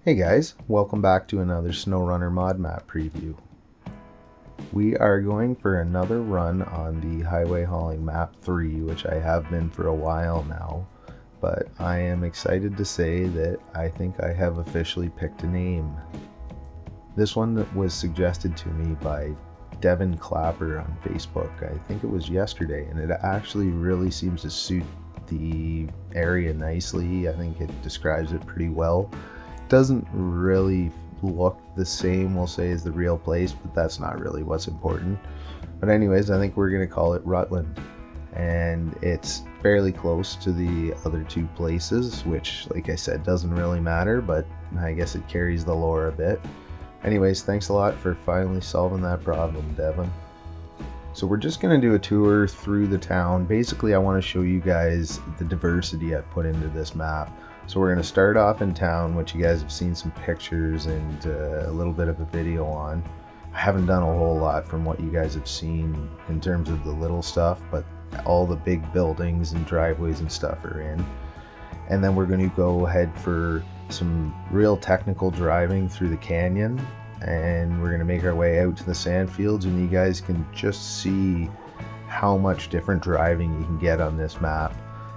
Hey guys, welcome back to another Snowrunner mod map preview. We are going for another run on the Highway Hauling map 3, which I have been for a while now, but I am excited to say that I think I have officially picked a name. This one was suggested to me by Devin Clapper on Facebook. I think it was yesterday, and it actually really seems to suit the area nicely. I think it describes it pretty well. Doesn't really look the same, we'll say, as the real place, but that's not really what's important. But anyways, I think we're going to call it Rutland, and it's fairly close to the other two places, which, like I said, doesn't really matter, but I guess it carries the lore a bit. Anyways, thanks a lot for finally solving that problem, Devin. So we're just going to do a tour through the town. Basically, I want to show you guys the diversity I've put into this map. So we're going to start off in town, which you guys have seen some pictures and a little bit of a video on. I haven't done a whole lot from what you guys have seen in terms of the little stuff, but all the big buildings and driveways and stuff are in. And then we're going to go ahead for some real technical driving through the canyon, and we're going to make our way out to the sand fields, and you guys can just see how much different driving you can get on this map.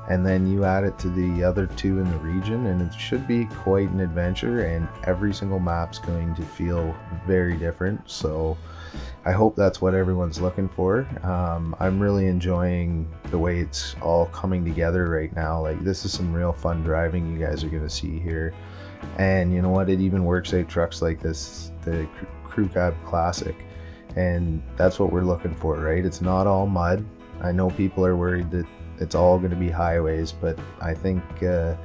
And then you add it to the other two in the region, and it should be quite an adventure, and every single map's going to feel very different. So I hope that's what everyone's looking for. I'm really enjoying the way it's all coming together right now. Like, this is some real fun driving you guys are going to see here. And you know what, it even works out trucks like this, the Crew Cab Classic, and that's what we're looking for, right? It's not all mud. I know people are worried that it's all going to be highways, but I think the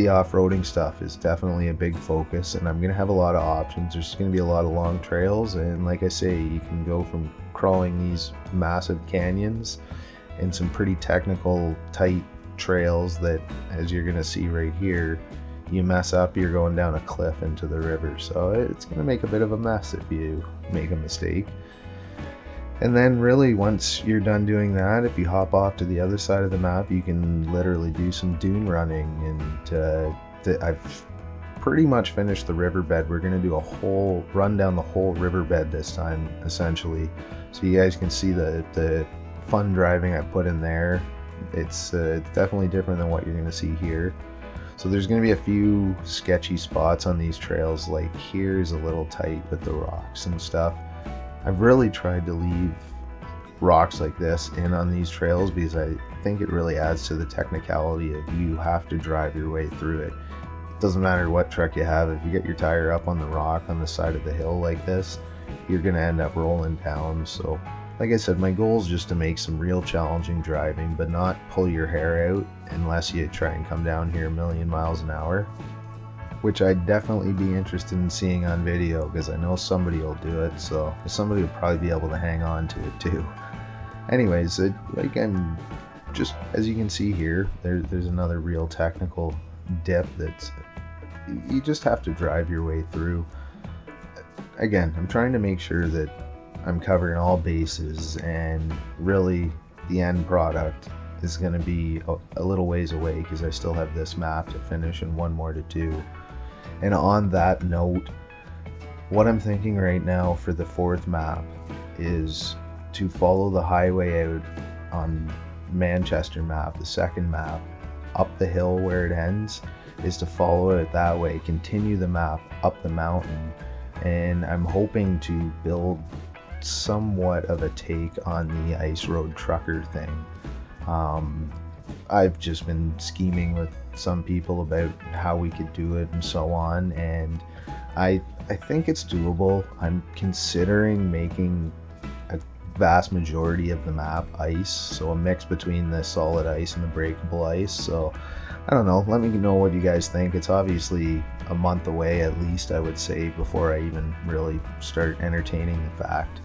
off-roading stuff is definitely a big focus, and I'm going to have a lot of options. There's going to be a lot of long trails, and like I say, you can go from crawling these massive canyons and some pretty technical tight trails that, as you're going to see right here, you mess up, you're going down a cliff into the river, so it's going to make a bit of a mess if you make a mistake. And then really, once you're done doing that, if you hop off to the other side of the map, you can literally do some dune running. And I've pretty much finished the riverbed. We're going to do a whole run down the whole riverbed this time, essentially, so you guys can see the fun driving I put in there. It's definitely different than what you're going to see here. So there's going to be a few sketchy spots on these trails, like here's a little tight with the rocks and stuff. I've really tried to leave rocks like this in on these trails because I think it really adds to the technicality of you have to drive your way through it. It doesn't matter what truck you have, if you get your tire up on the rock on the side of the hill like this, you're going to end up rolling down. So like I said, my goal is just to make some real challenging driving, but not pull your hair out unless you try and come down here a million miles an hour, which I'd definitely be interested in seeing on video because I know somebody will do it, so somebody will probably be able to hang on to it too. Anyways, like I'm just, as you can see here, there's another real technical dip that you just have to drive your way through. Again, I'm trying to make sure that I'm covering all bases, and really the end product is going to be a little ways away because I still have this map to finish and one more to do. And on that note, what I'm thinking right now for the fourth map is to follow the highway out on Manchester map, the second map, up the hill where it ends, is to follow it that way, continue the map up the mountain, and I'm hoping to build somewhat of a take on the ice road trucker thing. I've just been scheming with some people about how we could do it and so on, and I think it's doable. I'm considering making a vast majority of the map ice, so a mix between the solid ice and the breakable ice. So I don't know, let me know what you guys think. It's obviously a month away at least, I would say, before I even really start entertaining the fact.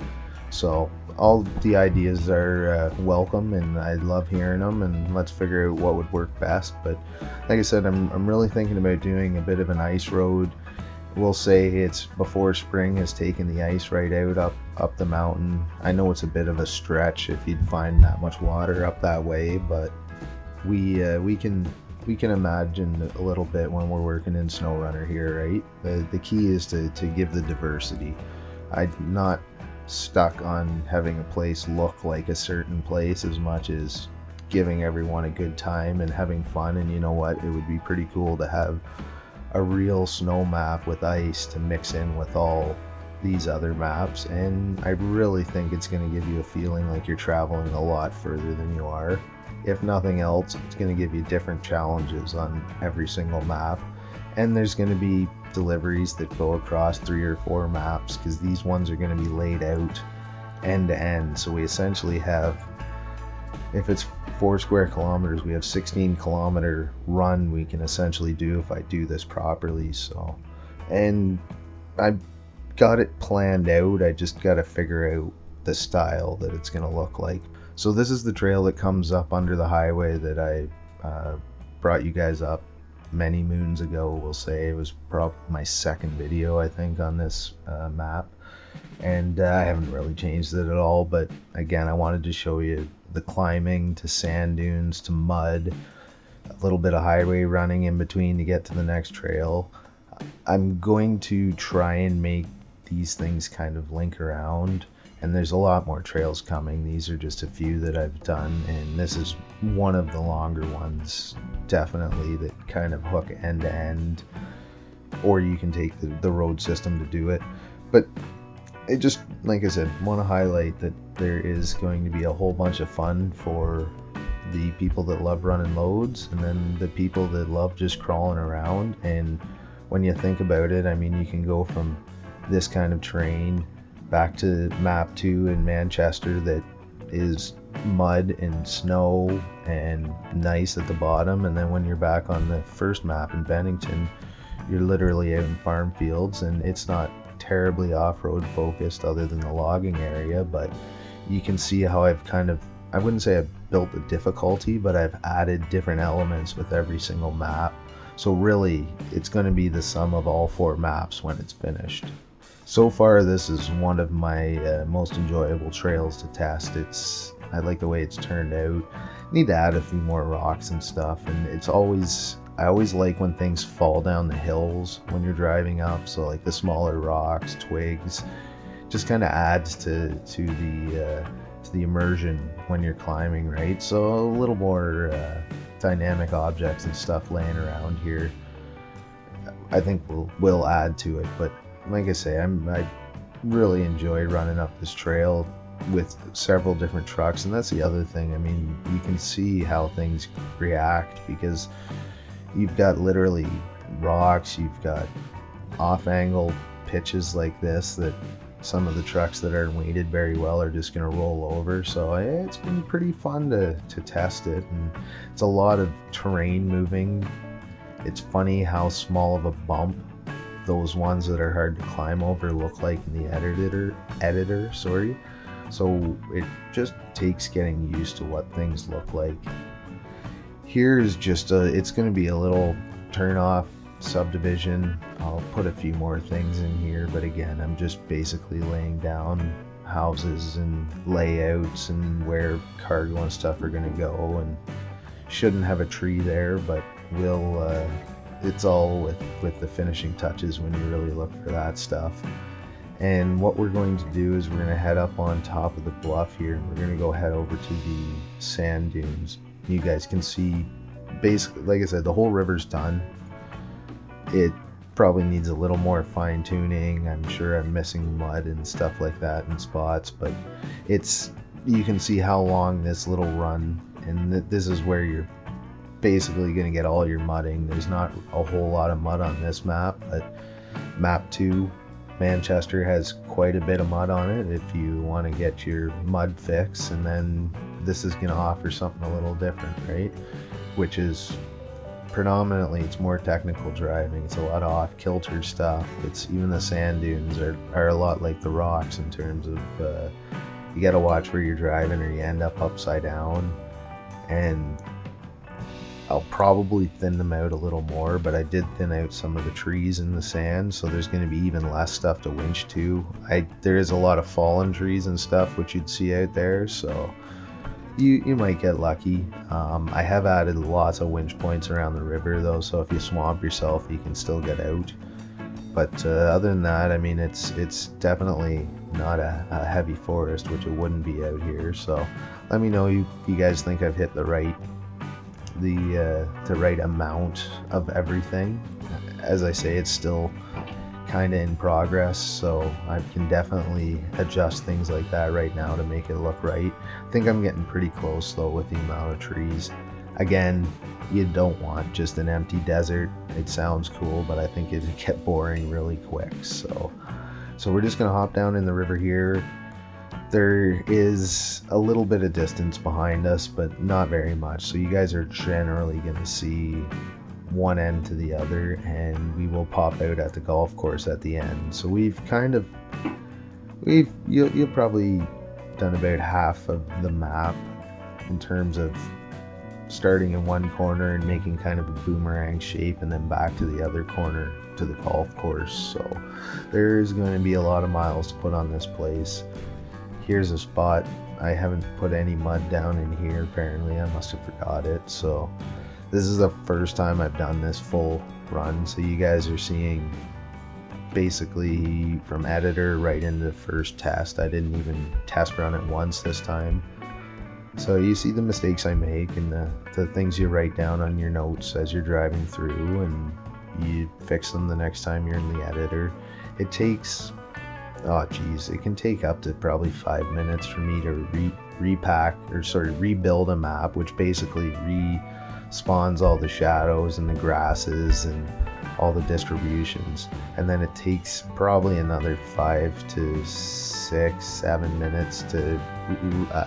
So all the ideas are welcome, and I love hearing them, and let's figure out what would work best. But like I said, I'm really thinking about doing a bit of an ice road. We'll say it's before spring has taken the ice right out up the mountain. I know it's a bit of a stretch if you'd find that much water up that way, but we can we can imagine a little bit when we're working in Snowrunner here, right? The key is to give the diversity. I'm not stuck on having a place look like a certain place as much as giving everyone a good time and having fun. And you know what, it would be pretty cool to have a real snow map with ice to mix in with all these other maps, and I really think it's going to give you a feeling like you're traveling a lot further than you are. If nothing else, it's going to give you different challenges on every single map, and there's going to be deliveries that go across 3 or 4 maps because these ones are going to be laid out end to end. So we essentially have, if it's 4 square kilometers, we have 16-kilometer run we can essentially do if I do this properly. So, and I've got it planned out, I just got to figure out the style that it's going to look like. So this is the trail that comes up under the highway that I brought you guys up many moons ago. We'll say it was probably my second video, I think, on this map, and I haven't really changed it at all. But again, I wanted to show you the climbing to sand dunes to mud, a little bit of highway running in between to get to the next trail. I'm going to try and make these things kind of link around, and there's a lot more trails coming. These are just a few that I've done, and this is one of the longer ones, definitely, that kind of hook end to end, or you can take the road system to do it. But it just, like I said, want to highlight that there is going to be a whole bunch of fun for the people that love running loads, and then the people that love just crawling around. And when you think about it, I mean, you can go from this kind of terrain back to map 2 in Manchester that is mud and snow and nice at the bottom, and then when you're back on the first map in Bennington, you're literally out in farm fields, and it's not terribly off-road focused other than the logging area. But you can see how I've kind of, I wouldn't say I've built the difficulty, but I've added different elements with every single map. So really, it's going to be the sum of all 4 maps when it's finished. So far, this is one of my most enjoyable trails to test. I like the way it's turned out. Need to add a few more rocks and stuff, and I always like when things fall down the hills when you're driving up. So like the smaller rocks, twigs, just kind of adds to the immersion when you're climbing, right? So a little more dynamic objects and stuff laying around here, I think will add to it. But like I say, I really enjoy running up this trail with several different trucks, and that's the other thing. I mean, you can see how things react because you've got literally rocks, you've got off-angle pitches like this that some of the trucks that aren't weighted very well are just going to roll over. So it's been pretty fun to test it, and it's a lot of terrain moving. It's funny how small of a bump those ones that are hard to climb over look like in the editor. So it just takes getting used to what things look like. Here's just it's going to be a little turn off subdivision. I'll put a few more things in here, but again, I'm just basically laying down houses and layouts and where cargo and stuff are going to go, and shouldn't have a tree there, but we'll it's all with the finishing touches when you really look for that stuff. And what we're going to do is we're going to head up on top of the bluff here, and we're going to go head over to the sand dunes. You guys can see, basically, like I said, the whole river's done. It probably needs a little more fine tuning. I'm sure I'm missing mud and stuff like that in spots, but you can see how long this little run, and this is where you're basically going to get all your mudding. There's not a whole lot of mud on this map, but map 2 Manchester has quite a bit of mud on it if you want to get your mud fix, and then this is going to offer something a little different, right? Which is predominantly, it's more technical driving. It's a lot of off-kilter stuff. It's even the sand dunes are a lot like the rocks in terms of you got to watch where you're driving or you end up upside down. And I'll probably thin them out a little more, but I did thin out some of the trees in the sand, so there's going to be even less stuff to winch to. There is a lot of fallen trees and stuff which you'd see out there, so you might get lucky. I have added lots of winch points around the river though, so if you swamp yourself, you can still get out. But other than that, I mean, it's definitely not a heavy forest, which it wouldn't be out here. So let me know if you guys think I've hit the right amount of everything. As I say, it's still kind of in progress, so I can definitely adjust things like that right now to make it look right. I think I'm getting pretty close though with the amount of trees. Again, you don't want just an empty desert. It sounds cool, but I think it'd get boring really quick. So we're just gonna hop down in the river here. There is a little bit of distance behind us, but not very much. So you guys are generally gonna see one end to the other, and we will pop out at the golf course at the end. So you'll probably done about half of the map in terms of starting in one corner and making kind of a boomerang shape and then back to the other corner to the golf course. So there's going to be a lot of miles to put on this place. Here's a spot. I haven't put any mud down in here, apparently. I must have forgot it. So this is the first time I've done this full run. So you guys are seeing basically from editor right into the first test. I didn't even test run it once this time. So you see the mistakes I make and the things you write down on your notes as you're driving through, and you fix them the next time you're in the editor. It takes, it can take up to probably 5 minutes for me to rebuild a map, which basically spawns all the shadows and the grasses and all the distributions, and then it takes probably another 5 to 6, 7 minutes to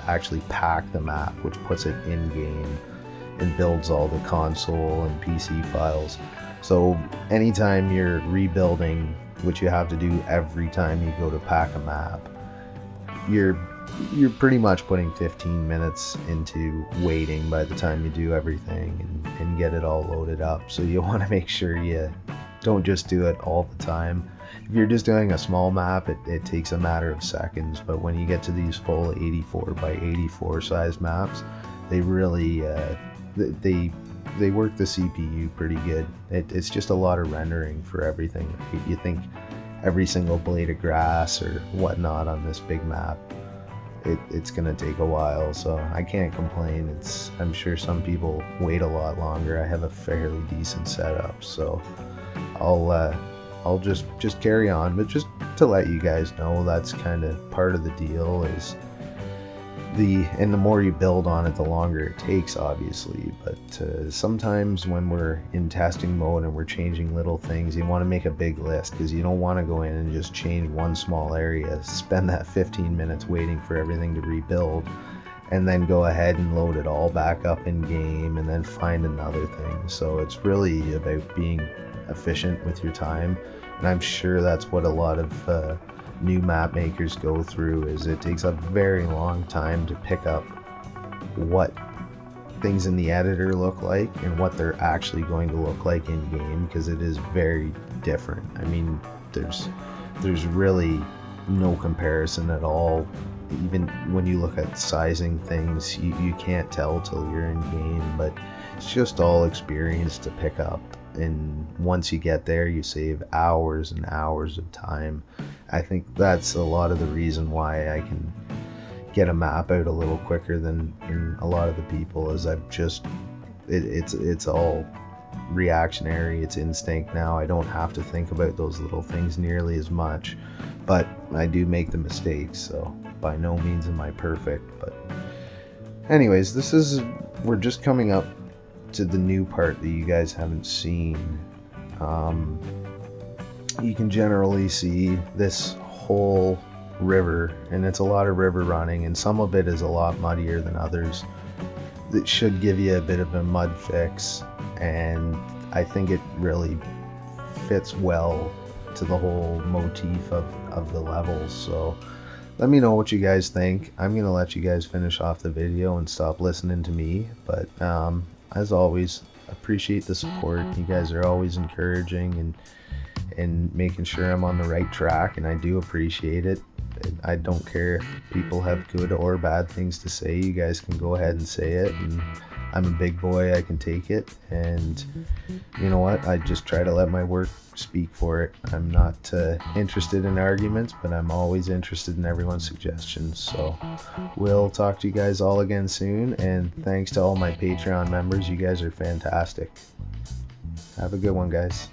actually pack the map, which puts it in game and builds all the console and PC files. So anytime you're rebuilding, which you have to do every time you go to pack a map, you're pretty much putting 15 minutes into waiting by the time you do everything and get it all loaded up. So you want to make sure you don't just do it all the time. If you're just doing a small map, it takes a matter of seconds, but when you get to these full 84 by 84 size maps, they really they work the CPU pretty good. It's just a lot of rendering for everything. You think every single blade of grass or whatnot on this big map, it's gonna take a while, so I can't complain. I'm sure some people wait a lot longer. I have a fairly decent setup, so I'll just carry on. But just to let you guys know, that's kind of part of the deal. Is the more you build on it, the longer it takes, obviously. But sometimes when we're in testing mode and we're changing little things, you want to make a big list, because you don't want to go in and just change one small area, spend that 15 minutes waiting for everything to rebuild, and then go ahead and load it all back up in game and then find another thing. So it's really about being efficient with your time, and I'm sure that's what a lot of new map makers go through. Is it takes a very long time to pick up what things in the editor look like and what they're actually going to look like in game, because it is very different. I mean, there's really no comparison at all. Even when you look at sizing things, you can't tell till you're in game, but it's just all experience to pick up. And once you get there, you save hours and hours of time. I think that's a lot of the reason why I can get a map out a little quicker than a lot of the people, is it's all reactionary, it's instinct now. I don't have to think about those little things nearly as much, but I do make the mistakes, so by no means am I perfect. But anyways, we're just coming up to the new part that you guys haven't seen. You can generally see this whole river, and it's a lot of river running, and some of it is a lot muddier than others. That should give you a bit of a mud fix, and I think it really fits well to the whole motif of the levels. So let me know what you guys think. I'm gonna let you guys finish off the video and stop listening to me, but as always, appreciate the support. You guys are always encouraging and making sure I'm on the right track, and I do appreciate it. I don't care if people have good or bad things to say. You guys can go ahead and say it, and I'm a big boy, I can take it. And you know what, I just try to let my work speak for it. I'm not interested in arguments, but I'm always interested in everyone's suggestions. So we'll talk to you guys all again soon, and thanks to all my Patreon members. You guys are fantastic. Have a good one, guys.